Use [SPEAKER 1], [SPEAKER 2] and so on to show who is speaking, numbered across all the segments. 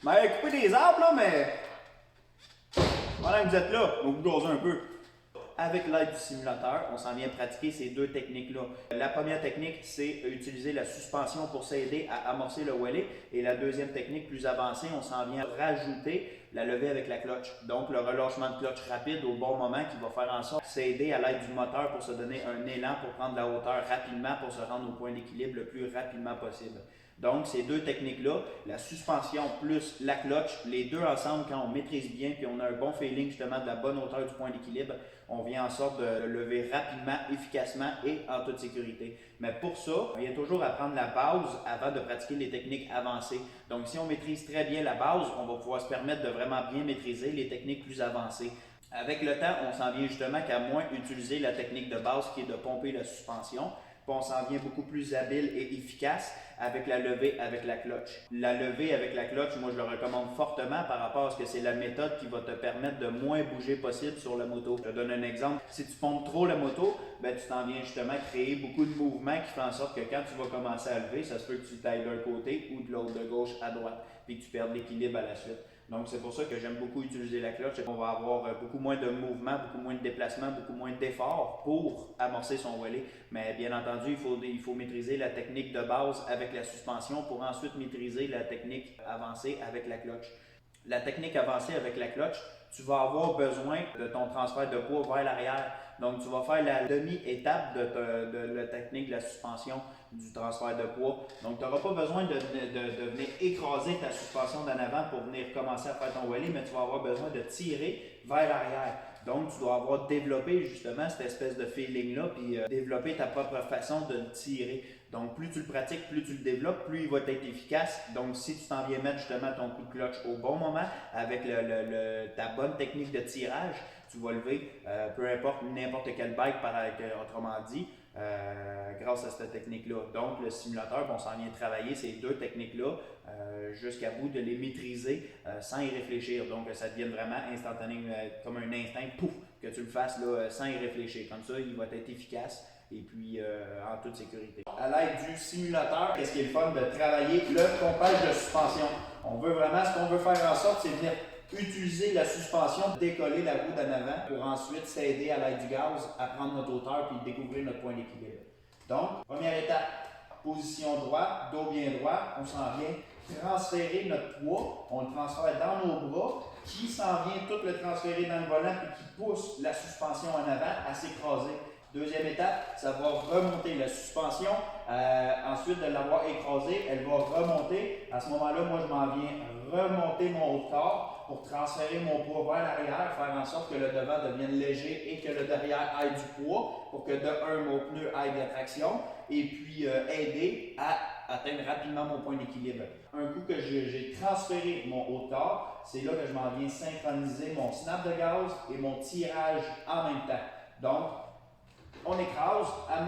[SPEAKER 1] Mais couper des arbres, là, mais pendant que vous êtes là, on vous doser un peu. Avec l'aide du simulateur, on s'en vient pratiquer ces deux techniques-là. La première technique, c'est utiliser la suspension pour s'aider à amorcer le wheelie. Et la deuxième technique, plus avancée, on s'en vient rajouter la levée avec la clutch. Donc, le relâchement de clutch rapide au bon moment qui va faire en sorte de s'aider à l'aide du moteur pour se donner un élan pour prendre la hauteur rapidement pour se rendre au point d'équilibre le plus rapidement possible. Donc, ces deux techniques-là, la suspension plus la clutch, les deux ensemble, quand on maîtrise bien puis on a un bon feeling justement de la bonne hauteur du point d'équilibre, on vient en sorte de lever rapidement, efficacement et en toute sécurité. Mais pour ça, on vient toujours apprendre la base avant de pratiquer les techniques avancées. Donc, si on maîtrise très bien la base, on va pouvoir se permettre de vraiment bien maîtriser les techniques plus avancées. Avec le temps, on s'en vient justement qu'à moins utiliser la technique de base qui est de pomper la suspension. Puis on s'en vient beaucoup plus habile et efficace avec la levée avec la clutch. La levée avec la clutch, moi je le recommande fortement par rapport à ce que c'est la méthode qui va te permettre de moins bouger possible sur la moto. Je te donne un exemple. Si tu pompes trop la moto, ben, tu t'en viens justement créer beaucoup de mouvements qui font en sorte que quand tu vas commencer à lever, ça se peut que tu t'ailles d'un côté ou de l'autre, de gauche à droite, puis que tu perdes l'équilibre à la suite. Donc, c'est pour ça que j'aime beaucoup utiliser la clutch. On va avoir beaucoup moins de mouvement, beaucoup moins de déplacement, beaucoup moins d'efforts pour amorcer son wheelie. Mais bien entendu, il faut maîtriser la technique de base avec la suspension pour ensuite maîtriser la technique avancée avec la clutch. La technique avancée avec la clutch, tu vas avoir besoin de ton transfert de poids vers l'arrière. Donc, tu vas faire la demi-étape de la technique de la suspension du transfert de poids. Donc, tu n'auras pas besoin de venir écraser ta suspension d'en avant pour venir commencer à faire ton wheelie, mais tu vas avoir besoin de tirer vers l'arrière. Donc, tu dois avoir développé justement cette espèce de feeling-là, puis développer ta propre façon de le tirer. Donc, plus tu le pratiques, plus tu le développes, plus il va être efficace. Donc, si tu t'en viens mettre justement ton coup de clutch au bon moment, avec ta bonne technique de tirage, tu vas lever, peu importe n'importe quel bike, autrement dit, grâce à cette technique-là. Donc, le simulateur, on s'en vient travailler ces deux techniques-là jusqu'à bout de les maîtriser sans y réfléchir. Donc, ça devient vraiment instantané, comme un instinct, pouf, que tu le fasses là, sans y réfléchir. Comme ça, il va être efficace et puis en toute sécurité. À l'aide du simulateur, qu'est-ce qui est le fun de travailler le pompage de suspension? On veut vraiment, ce qu'on veut faire en sorte, c'est venir utiliser la suspension, décoller la roue d'en avant pour ensuite s'aider à l'aide du gaz à prendre notre hauteur puis découvrir notre point d'équilibre. Donc, première étape, position droite, dos bien droit, on s'en vient transférer notre poids, on le transfère dans nos bras, qui s'en vient tout le transférer dans le volant et qui pousse la suspension en avant à s'écraser. Deuxième étape, ça va remonter la suspension. Ensuite de l'avoir écrasée, elle va remonter. À ce moment-là, moi, je m'en viens remonter mon haut de corps pour transférer mon poids vers l'arrière, faire en sorte que le devant devienne léger et que le derrière ait du poids pour que de un, mon pneu ait de la traction et puis aider à atteindre rapidement mon point d'équilibre. Un coup que j'ai transféré mon haut de corps, c'est là que je m'en viens synchroniser mon snap de gaz et mon tirage en même temps. Donc, on écrase,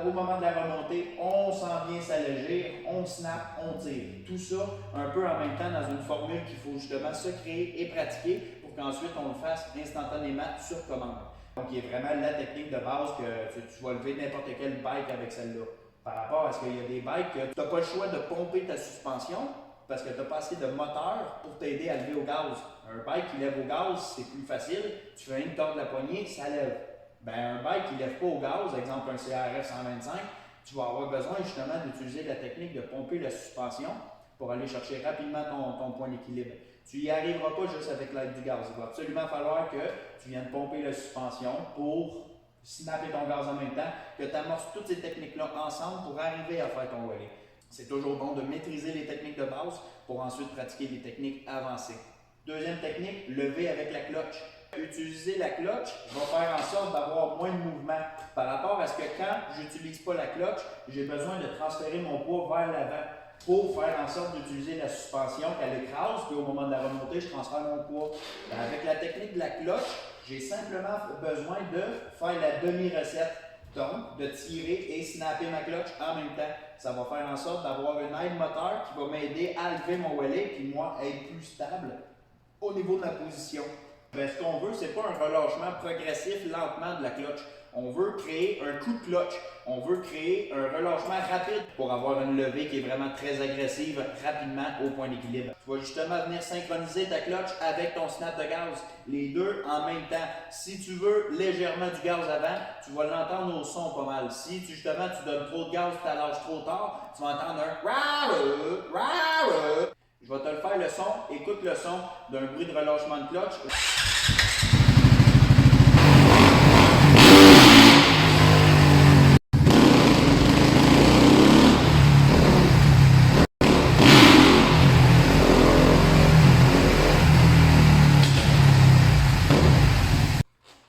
[SPEAKER 1] au moment de la remontée, on s'en vient s'alléger, on snap, on tire. Tout ça un peu en même temps dans une formule qu'il faut justement se créer et pratiquer pour qu'ensuite on le fasse instantanément sur commande. Donc, il y a vraiment la technique de base que tu vas lever n'importe quel bike avec celle-là. Par rapport à ce qu'il y a des bikes que tu n'as pas le choix de pomper ta suspension parce que tu n'as pas assez de moteur pour t'aider à lever au gaz. Un bike qui lève au gaz, c'est plus facile. Tu fais une tordre de la poignée, ça lève. Ben, un bike qui ne lève pas au gaz, exemple un CRF 125, tu vas avoir besoin justement d'utiliser la technique de pomper la suspension pour aller chercher rapidement ton point d'équilibre. Tu n'y arriveras pas juste avec l'aide du gaz. Il va absolument falloir que tu viennes pomper la suspension pour snapper ton gaz en même temps, que tu amorces toutes ces techniques-là ensemble pour arriver à faire ton wheelie. C'est toujours bon de maîtriser les techniques de base pour ensuite pratiquer les techniques avancées. Deuxième technique, lever avec la clutch. Utiliser la clutch va faire en sorte d'avoir moins de mouvement par rapport à ce que quand j'utilise pas la clutch, j'ai besoin de transférer mon poids vers l'avant pour faire en sorte d'utiliser la suspension qu'elle écrase, puis au moment de la remontée, je transfère mon poids. Avec la technique de la clutch, j'ai simplement besoin de faire la demi-recette. Donc, de tirer et snapper ma clutch en même temps. Ça va faire en sorte d'avoir une aide moteur qui va m'aider à lever mon wheelie, puis moi, être plus stable au niveau de ma position. Ben, ce qu'on veut, c'est pas un relâchement progressif lentement de la clutch. On veut créer un coup de clutch. On veut créer un relâchement rapide pour avoir une levée qui est vraiment très agressive rapidement au point d'équilibre. Tu vas justement venir synchroniser ta clutch avec ton snap de gaz, les deux en même temps. Si tu veux légèrement du gaz avant, tu vas l'entendre au son pas mal. Si justement tu donnes trop de gaz, tu lâches trop tard, tu vas entendre un rah-rah, rah-rah. Je vais te le faire le son. Écoute le son d'un bruit de relâchement de clutch.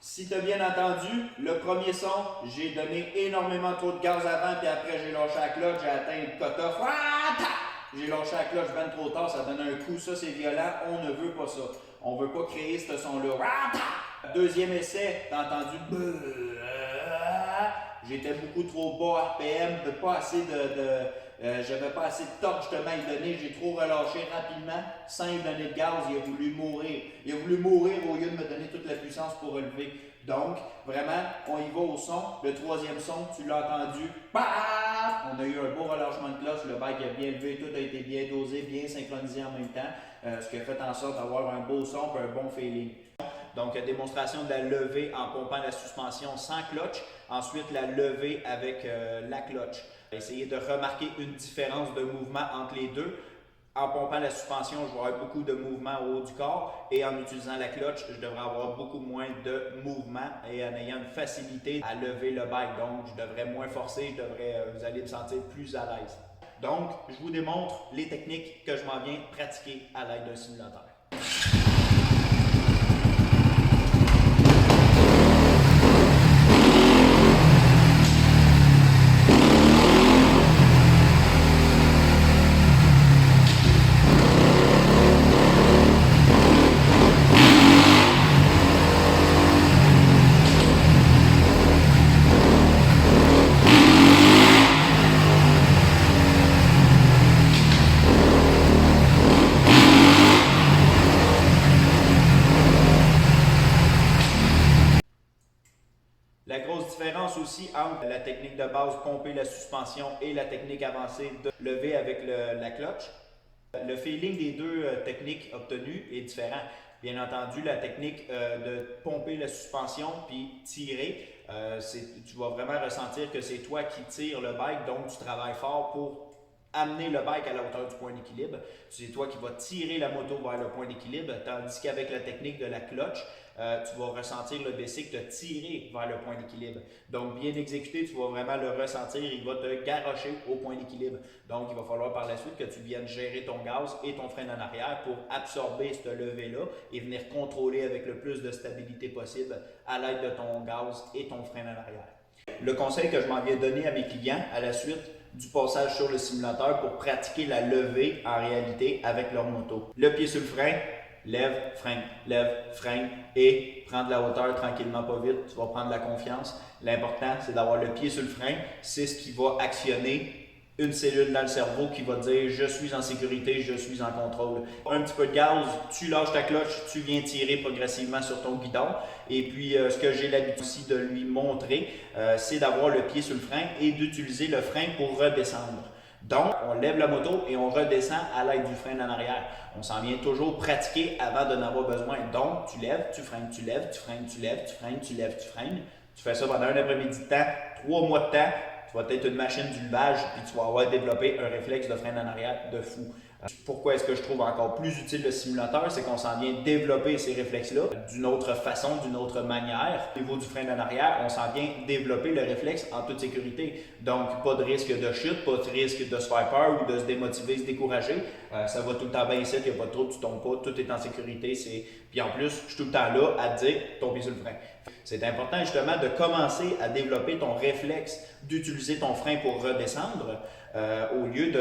[SPEAKER 1] Si tu as bien entendu, le premier son, j'ai donné énormément trop de gaz avant, puis après j'ai lâché la clutch, j'ai atteint le cut-off. J'ai lâché la clutch ben trop tard, ça donne un coup, ça c'est violent, on ne veut pas ça. On ne veut pas créer ce son-là. Deuxième essai, t'as entendu. J'étais beaucoup trop bas RPM, j'avais pas assez de torque justement à y donner, j'ai trop relâché rapidement, sans lui donner de gaz, il a voulu mourir. Il a voulu mourir au lieu de me donner toute la puissance pour relever. Donc, vraiment, on y va au son. Le troisième son, tu l'as entendu. On a eu un beau relâchement de clutch, le bike a bien levé, tout a été bien dosé, bien synchronisé en même temps, ce qui a fait en sorte d'avoir un beau son et un bon feeling. Donc, démonstration de la levée en pompant la suspension sans clutch. Ensuite, la levée avec la clutch. Essayez de remarquer une différence de mouvement entre les deux. En pompant la suspension, je vais avoir beaucoup de mouvement au haut du corps et en utilisant la clutch, je devrais avoir beaucoup moins de mouvement et en ayant une facilité à lever le bike. Donc, je devrais moins forcer, vous allez me sentir plus à l'aise. Donc, je vous démontre les techniques que je m'en viens pratiquer à l'aide d'un simulateur. La grosse différence aussi entre la technique de base, pomper la suspension, et la technique avancée de lever avec la clutch, le feeling des deux techniques obtenues est différent. Bien entendu, la technique de pomper la suspension puis tirer, tu vas vraiment ressentir que c'est toi qui tires le bike, donc tu travailles fort pour amener le bike à la hauteur du point d'équilibre. C'est toi qui vas tirer la moto vers le point d'équilibre, tandis qu'avec la technique de la clutch, tu vas ressentir le bicycle te tirer vers le point d'équilibre. Donc, bien exécuté, tu vas vraiment le ressentir, il va te garrocher au point d'équilibre. Donc, il va falloir par la suite que tu viennes gérer ton gaz et ton frein en arrière pour absorber cette levée-là et venir contrôler avec le plus de stabilité possible à l'aide de ton gaz et ton frein en arrière. Le conseil que je m'en viens donner à mes clients à la suite du passage sur le simulateur pour pratiquer la levée en réalité avec leur moto. Le pied sur le frein, lève, freine et prends de la hauteur tranquillement, pas vite, tu vas prendre de la confiance. L'important, c'est d'avoir le pied sur le frein, c'est ce qui va actionner une cellule dans le cerveau qui va te dire « je suis en sécurité, je suis en contrôle ». Un petit peu de gaz, tu lâches ta clutch, tu viens tirer progressivement sur ton guidon. Et puis, ce que j'ai l'habitude aussi de lui montrer, c'est d'avoir le pied sur le frein et d'utiliser le frein pour redescendre. Donc, on lève la moto et on redescend à l'aide du frein en arrière. On s'en vient toujours pratiquer avant de n'avoir besoin. Donc, tu lèves, tu freines, tu lèves, tu freines, tu lèves, tu freines, tu lèves, tu freines. Tu fais ça pendant un après-midi de temps, 3 mois de temps. Tu vas être une machine du levage puis tu vas avoir développé un réflexe de frein en arrière de fou. Pourquoi est-ce que je trouve encore plus utile le simulateur? C'est qu'on s'en vient développer ces réflexes-là d'une autre façon, d'une autre manière. Au niveau du frein en arrière, on s'en vient développer le réflexe en toute sécurité. Donc, pas de risque de chute, pas de risque de se faire peur ou de se démotiver, se décourager. Ça va tout le temps bien ici, il n'y a pas de trouble, tu tombes pas, tout est en sécurité. Puis en plus, je suis tout le temps là à te dire, ton pied sur le frein. C'est important justement de commencer à développer ton réflexe d'utiliser ton frein pour redescendre au lieu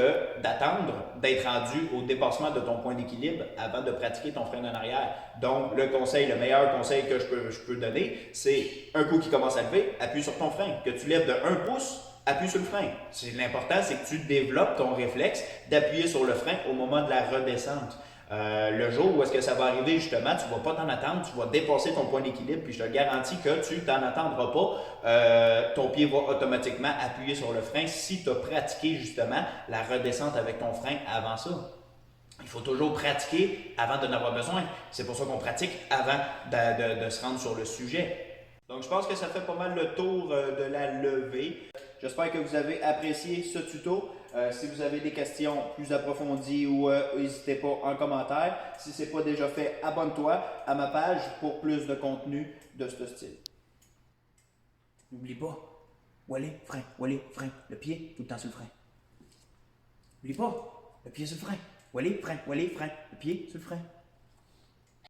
[SPEAKER 1] d'attendre d'être rendu au dépassement de ton point d'équilibre avant de pratiquer ton frein en arrière. Donc, le meilleur conseil que je peux donner, c'est un coup qui commence à lever, appuie sur ton frein. Que tu lèves de 1 pouce, appuie sur le frein. L'important, c'est que tu développes ton réflexe d'appuyer sur le frein au moment de la redescente. Le jour où est-ce que ça va arriver, justement, tu ne vas pas t'en attendre, tu vas dépasser ton point d'équilibre, puis je te garantis que tu t'en attendras pas. Ton pied va automatiquement appuyer sur le frein si tu as pratiqué, justement, la redescente avec ton frein avant ça. Il faut toujours pratiquer avant de n'avoir besoin. C'est pour ça qu'on pratique avant de se rendre sur le sujet. Donc, je pense que ça fait pas mal le tour de la levée. J'espère que vous avez apprécié ce tuto. Si vous avez des questions plus approfondies ou n'hésitez pas en commentaire. Si ce n'est pas déjà fait, abonne-toi à ma page pour plus de contenu de ce style. N'oublie pas, wallet, frein, le pied tout le temps sur le frein. N'oublie pas, le pied sur le frein. Wallet, frein, le pied sur le frein.